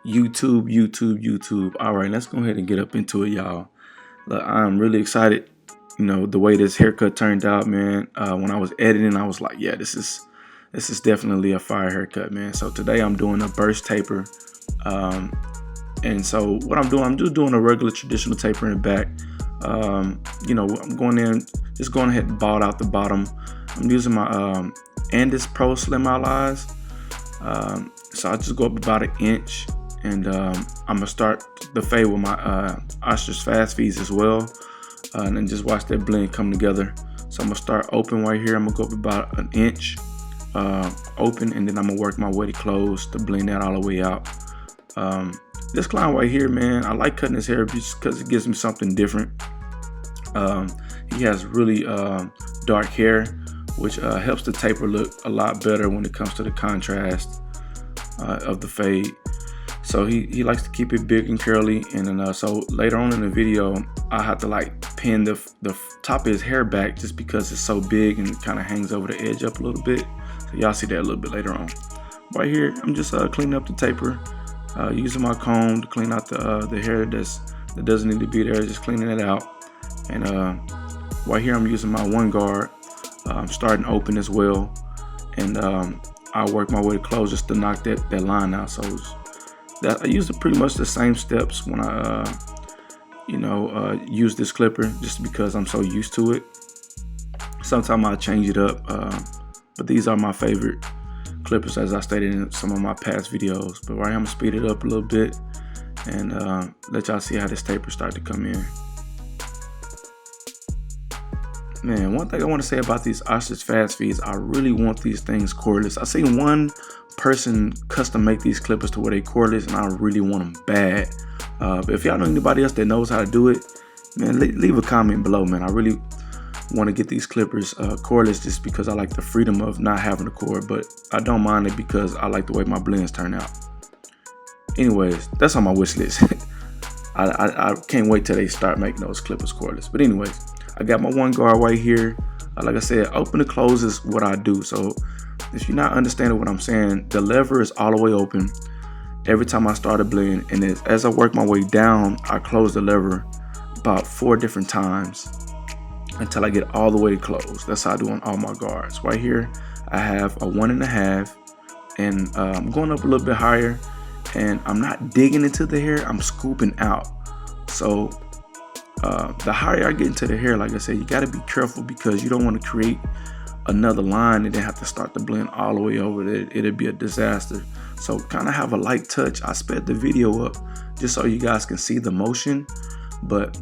YouTube. All right, let's go ahead and get up into it, y'all. Look, I'm really excited. The way this haircut turned out, man. When I was editing, I was like, yeah, this is definitely a fire haircut, man. So today I'm doing a burst taper. And so what I'm just doing a regular traditional taper in the back. I'm going in, just going ahead and bald out the bottom. I'm using my Andis Pro Slim Out Eyes. So I just go up about 1 inch, and I'm gonna start the fade with my Ostrich Fast Feeds as well, and then just watch that blend come together. So I'm gonna start open right here. I'm gonna go up about 1 inch open, and then I'm gonna work my way to close to blend that all the way out. This client right here, man, I like cutting his hair just because it gives me something different. He has really dark hair, which helps the taper look a lot better when it comes to the contrast of the fade. So he likes to keep it big and curly, and then so later on in the video I have to like pin the top of his hair back just because it's so big and it kind of hangs over the edge up a little bit. So y'all see that a little bit later on. Right here I'm just cleaning up the taper, using my comb to clean out the hair that doesn't need to be there, just cleaning it out. And right here I'm using my one guard. I'm starting open as well, and I'll work my way to close just to knock that line out. So that I use pretty much the same steps when I use this clipper, just because I'm so used to it. Sometimes I change it up, but these are my favorite clippers, as I stated in some of my past videos. But right here I'm gonna speed it up a little bit and let y'all see how this taper start to come in. Man, one thing I want to say about these Ostrich Fast Feeds, I really want these things cordless. I seen one person custom make these clippers to where they cordless, and I really want them bad. But if y'all know anybody else that knows how to do it, man, leave a comment below, man. I really want to get these clippers cordless just because I like the freedom of not having a cord, but I don't mind it because I like the way my blends turn out. Anyways, that's on my wish list. I can't wait till they start making those clippers cordless. But anyways, I got my one guard right here. Like I said, open to close is what I do. So if you're not understanding what I'm saying, the lever is all the way open every time I start a blend, and as I work my way down, I close the lever about 4 different times until I get all the way to close. That's how I do on all my guards. Right here I have a 1.5, and I'm going up a little bit higher, and I'm not digging into the hair, I'm scooping out. So the higher I get into the hair, like I said, you got to be careful because you don't want to create another line and then have to start the blend all the way over it. It'll be a disaster. So kind of have a light touch. I sped the video up just so you guys can see the motion, but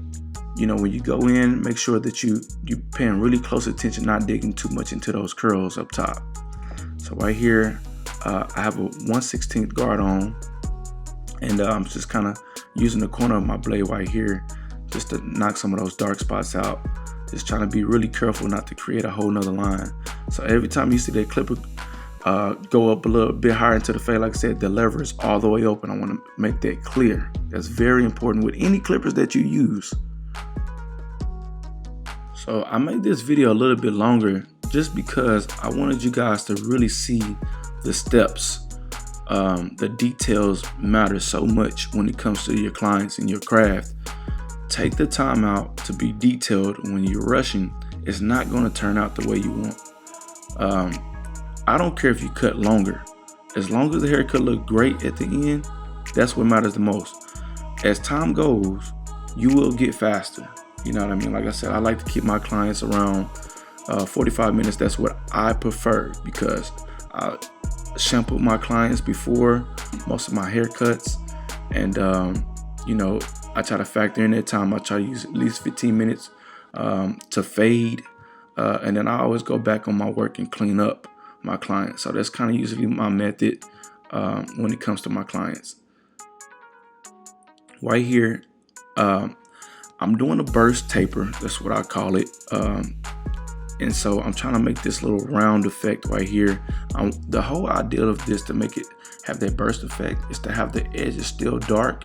when you go in, make sure that you paying really close attention, not digging too much into those curls up top. So right here I have a 1/16 guard on, and I'm just kind of using the corner of my blade right here just to knock some of those dark spots out. Just trying to be really careful not to create a whole nother line. So every time you see that clipper go up a little bit higher into the fade, like I said, the lever is all the way open. I want to make that clear. That's very important with any clippers that you use. So I made this video a little bit longer just because I wanted you guys to really see the steps. The details matter so much when it comes to your clients and your craft. Take the time out to be detailed. When you're rushing, it's not going to turn out the way you want. I don't care if you cut longer. As long as the haircut look great at the end, that's what matters the most. As time goes, you will get faster. You know what I mean? Like I said, I like to keep my clients around 45 minutes. That's what I prefer because I shampoo my clients before most of my haircuts, and I try to factor in that time. I try to use at least 15 minutes to fade, and then I always go back on my work and clean up my clients. So that's kind of usually my method when it comes to my clients. Right here, I'm doing a burst taper. That's what I call it. And so I'm trying to make this little round effect right here. The whole idea of this, to make it have that burst effect, is to have the edges still dark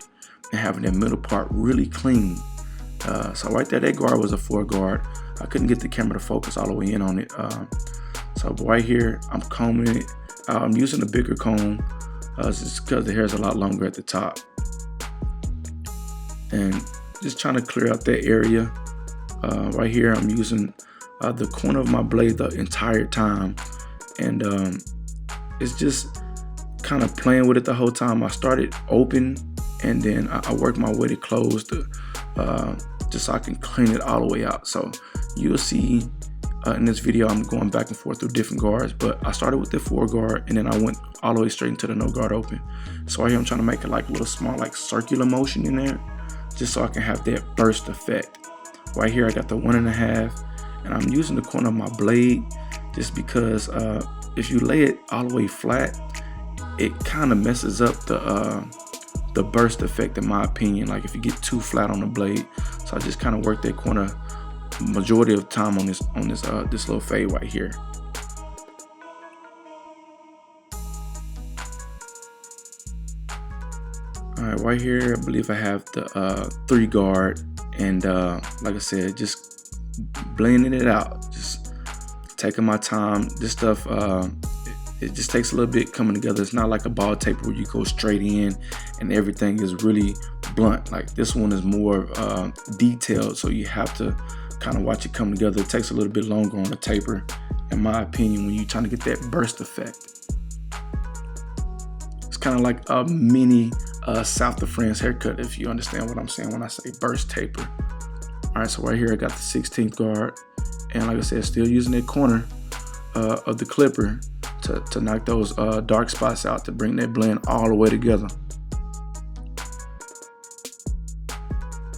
and having that middle part really clean. So right there, that guard was a 4 guard. I couldn't get the camera to focus all the way in on it. So right here, I'm combing it. I'm using a bigger comb It's just because the hair is a lot longer at the top. And just trying to clear out that area. Right here, I'm using the corner of my blade the entire time, and it's just kind of playing with it the whole time. I started open, and then I worked my way to close just so I can clean it all the way out. So you'll see in this video I'm going back and forth through different guards, but I started with the 4 guard, and then I went all the way straight into the no guard open. So right here I'm trying to make it like a little small like circular motion in there, just so I can have that burst effect. Right here I got the 1.5, and I'm using the corner of my blade just because if you lay it all the way flat, it kind of messes up the burst effect, in my opinion, like if you get too flat on the blade. So I just kind of work that corner majority of the time on this little fade right here. All right, right here I believe I have the 3 guard, and like I said, just blending it out, just taking my time. This stuff it just takes a little bit coming together. It's not like a ball taper where you go straight in and everything is really blunt. Like this one is more detailed, so you have to kind of watch it come together. It takes a little bit longer on the taper, in my opinion, when you're trying to get that burst effect. It's kind of like a mini South of France haircut, if you understand what I'm saying when I say burst taper. All right, so right here I got the 16th guard, and like I said, still using that corner of the clipper to knock those dark spots out, to bring that blend all the way together.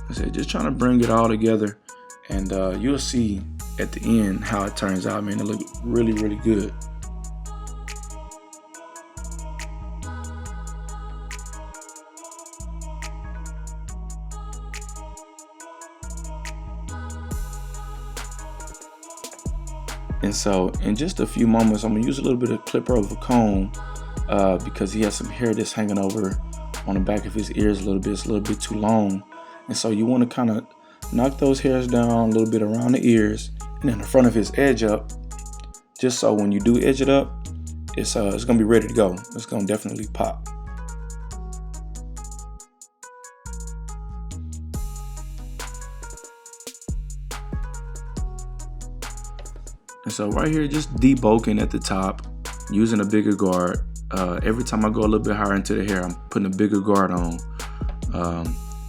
I said, just trying to bring it all together, and you'll see at the end how it turns out. Man, it looks really, really good. And so in just a few moments, I'm gonna use a little bit of clipper over comb because he has some hair that's hanging over on the back of his ears a little bit. It's a little bit too long. And so you wanna kind of knock those hairs down a little bit around the ears and then the front of his edge up, just so when you do edge it up, it's gonna be ready to go. It's gonna definitely pop. And so right here, just debulking at the top, using a bigger guard. Every time I go a little bit higher into the hair, I'm putting a bigger guard on.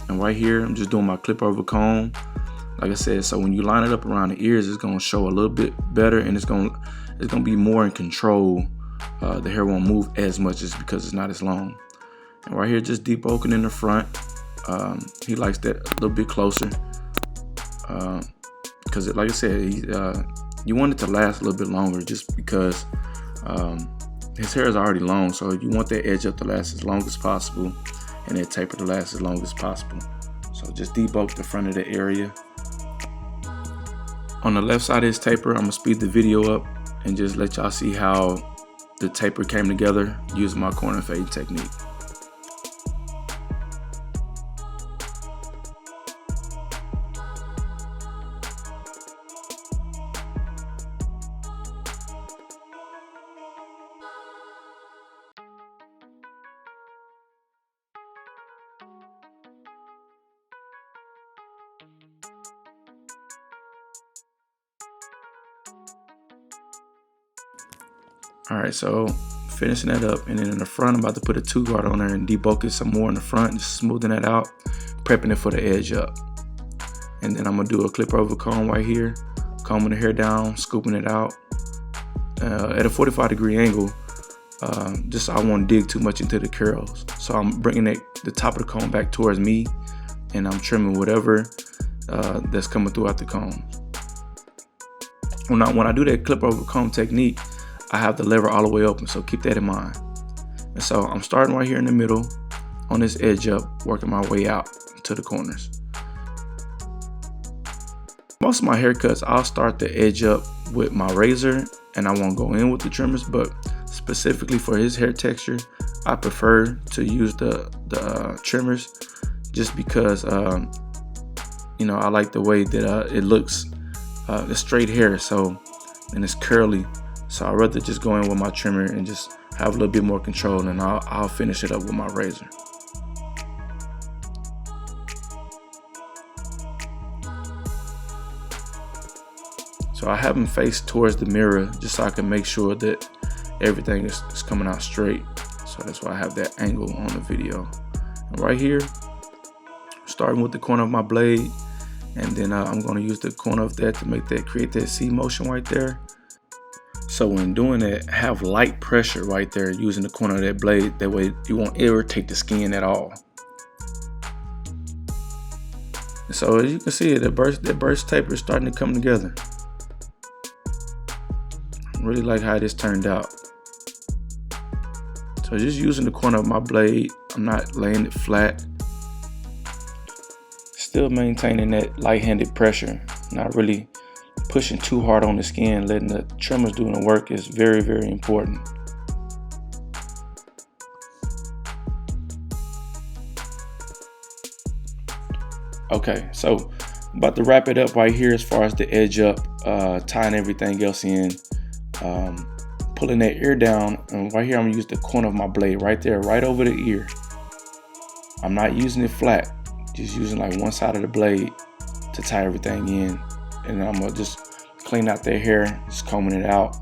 And right here, I'm just doing my clip over comb. Like I said, so when you line it up around the ears, it's gonna show a little bit better, and it's gonna be more in control. The hair won't move as much just because it's not as long. And right here, just debulking in the front. He likes that a little bit closer because, like I said, you want it to last a little bit longer, just because his hair is already long, so you want that edge up to last as long as possible and that taper to last as long as possible. So just debulk the front of the area. On the left side of his taper, I'm gonna speed the video up and just let y'all see how the taper came together using my corner fade technique. All right, so finishing that up, and then in the front, I'm about to put a 2 guard on there and debulk it some more in the front, just smoothing that out, prepping it for the edge up. And then I'm gonna do a clip over comb right here, combing the hair down, scooping it out at a 45-degree angle, just so I won't dig too much into the curls. So I'm bringing the top of the comb back towards me, and I'm trimming whatever that's coming throughout the comb. When I do that clip over comb technique, I have the lever all the way open, so keep that in mind. And so I'm starting right here in the middle on this edge up, working my way out to the corners. Most of my haircuts, I'll start the edge up with my razor, and I won't go in with the trimmers, but specifically for his hair texture, I prefer to use the trimmers, just because you know, I like the way that it looks, the straight hair, and it's curly. So I'd rather just go in with my trimmer and just have a little bit more control, and I'll finish it up with my razor. So I have them faced towards the mirror just so I can make sure that everything is coming out straight. So that's why I have that angle on the video. And right here, starting with the corner of my blade, and then I'm going to use the corner of that to create that C motion right there. So when doing that, have light pressure right there using the corner of that blade. That way you won't irritate the skin at all. And so as you can see, that burst taper is starting to come together. I really like how this turned out. So just using the corner of my blade, I'm not laying it flat. Still maintaining that light-handed pressure, not really pushing too hard on the skin. Letting the trimmers doing the work is very, very important. Okay, so I'm about to wrap it up right here as far as the edge up, tying everything else in, pulling that ear down, and right here I'm gonna use the corner of my blade right there, right over the ear. I'm not using it flat, just using like one side of the blade to tie everything in, and then I'm gonna just clean out their hair, just combing it out.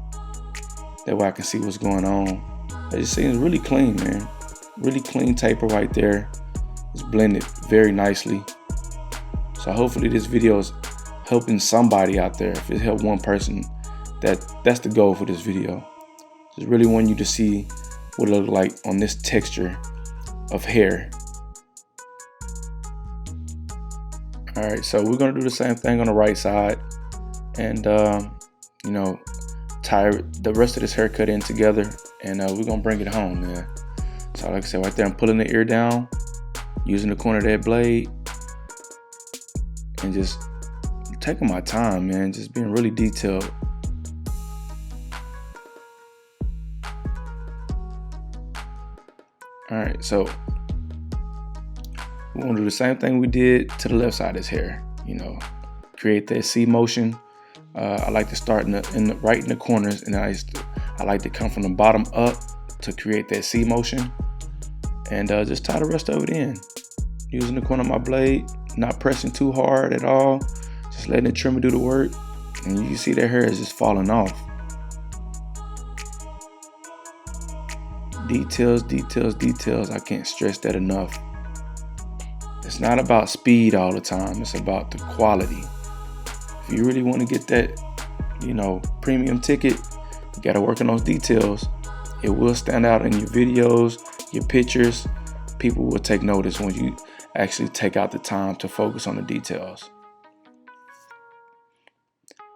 That way I can see what's going on. As you see, it's really clean, man. Really clean taper right there. It's blended very nicely. So hopefully this video is helping somebody out there. If it helped one person, that's the goal for this video. Just really want you to see what it looks like on this texture of hair. All right, so we're gonna do the same thing on the right side, and you know, tie the rest of this haircut in together, and we're gonna bring it home, man. So like I said, right there, I'm pulling the ear down, using the corner of that blade, and just taking my time, man, just being really detailed. All right, so we're gonna do the same thing we did to the left side of his hair. You know, create that C motion. I like to start right in the corners, and I like to come from the bottom up to create that C motion, and just tie the rest of it in using the corner of my blade, not pressing too hard at all, just letting the trimmer do the work. And you can see that hair is just falling off. Details, details, details. I can't stress that enough. It's not about speed all the time. It's about the quality. If you really want to get that, you know, premium ticket, you got to work on those details. It will stand out in your videos, your pictures. People will take notice when you actually take out the time to focus on the details.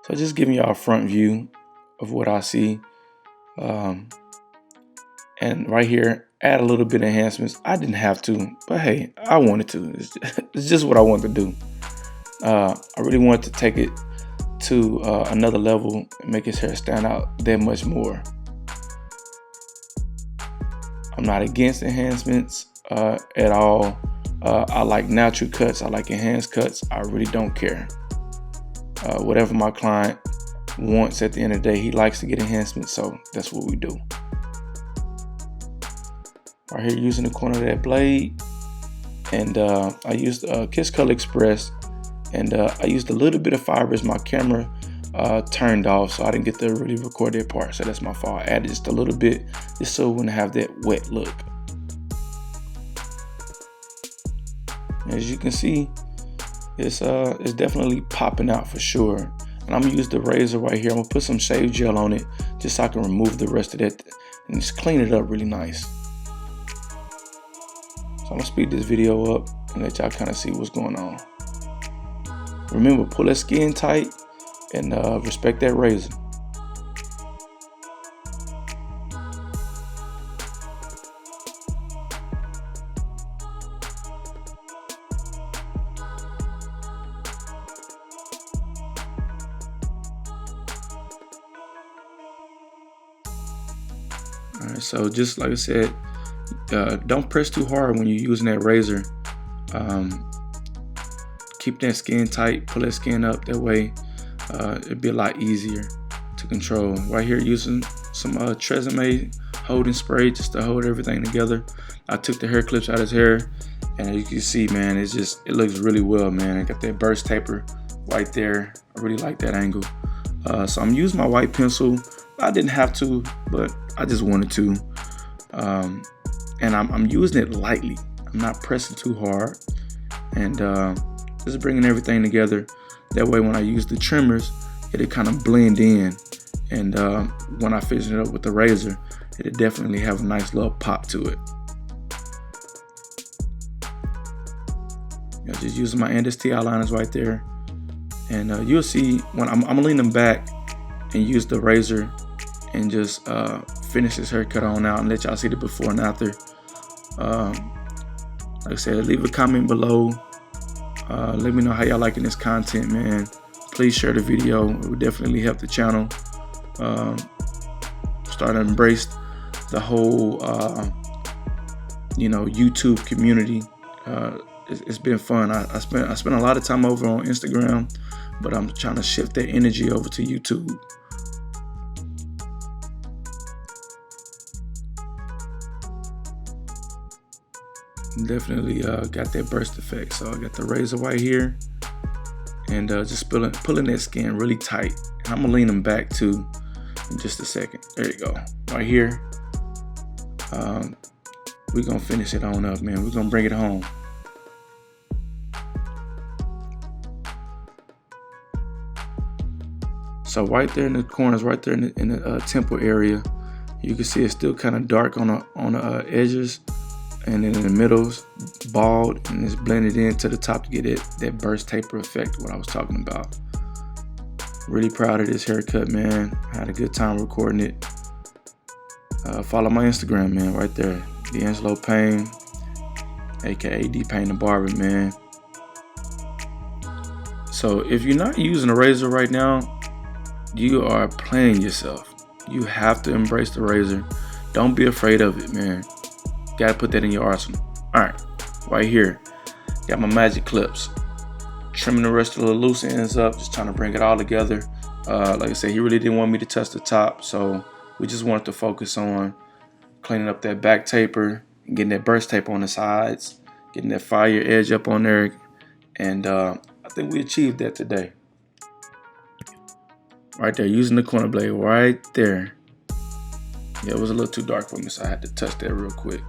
So just giving y'all a front view of what I see. And right here, add a little bit of enhancements. I didn't have to, but hey, I wanted to. It's just what I wanted to do. I really wanted to take it to another level and make his hair stand out that much more. I'm not against enhancements at all. I like natural cuts. I like enhanced cuts. I really don't care. Whatever my client wants at the end of the day, he likes to get enhancements, so that's what we do. Right here, using the corner of that blade, and I used Kiss Color Express, and I used a little bit of fibers. My camera turned off, so I didn't get to really record that part, so that's my fault. I added just a little bit, just so it wouldn't have that wet look. As you can see, it's definitely popping out for sure. And I'm gonna use the razor right here. I'm gonna put some shave gel on it, just so I can remove the rest of that and just clean it up really nice. So I'm gonna speed this video up and let y'all kind of see what's going on. Remember, pull that skin tight and respect that razor. All right, so just like I said, don't press too hard when you're using that razor. Keep that skin tight, pull that skin up. That way it'd be a lot easier to control. Right here, using some Tresemme holding spray just to hold everything together. I took the hair clips out of his hair, and as you can see, man, it looks really well, man. I got that burst taper right there. I really like that angle. So I'm using my white pencil. I didn't have to, but I just wanted to. And I'm using it lightly. I'm not pressing too hard, and just bringing everything together. That way, when I use the trimmers, it'll kind of blend in, and when I finish it up with the razor, it'll definitely have a nice little pop to it. Just using my NST eyeliners right there, and you'll see when I'm gonna lean them back and use the razor and just finish this haircut on out and let y'all see the before and after. Like I said, leave a comment below. Let me know how y'all liking this content, man. Please share the video. It would definitely help the channel. Start to embrace the whole YouTube community. It's been fun. I spent a lot of time over on Instagram, but I'm trying to shift that energy over to YouTube. Definitely got that burst effect. So I got the razor right here, and just pulling that skin really tight. And I'm gonna lean them back too in just a second. There you go, right here. We're gonna finish it on up, man. We're gonna bring it home. So right there in the corners, right there in the temple area, you can see it's still kind of dark on the edges. And then in the middle's bald, and it's blended into the top to get that burst taper effect, what I was talking about. Really proud of this haircut, man. I had a good time recording it. Follow my Instagram, man, right there. D'Angelo Payne, aka D Payne the Barber, man. So if you're not using a razor right now, you are playing yourself. You have to embrace the razor. Don't be afraid of it, man. Gotta put that in your arsenal. Alright, right here, got my magic clips. Trimming the rest of the loose ends up, just trying to bring it all together. Like I said, he really didn't want me to touch the top, so we just wanted to focus on cleaning up that back taper, and getting that burst tape on the sides, getting that fire edge up on there, and I think we achieved that today. Right there, using the corner blade right there. Yeah, it was a little too dark for me, so I had to touch that real quick.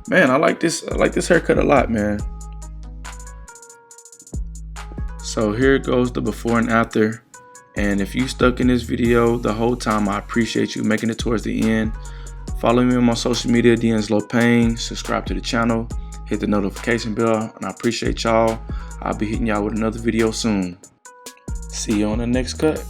Man, I like this haircut a lot, man. So here goes the before and after. And if you stuck in this video the whole time, I appreciate you making it towards the end. Follow me on my social media, D'Angelo Payne. Subscribe to the channel. Hit the notification bell. And I appreciate y'all. I'll be hitting y'all with another video soon. See you on the next cut.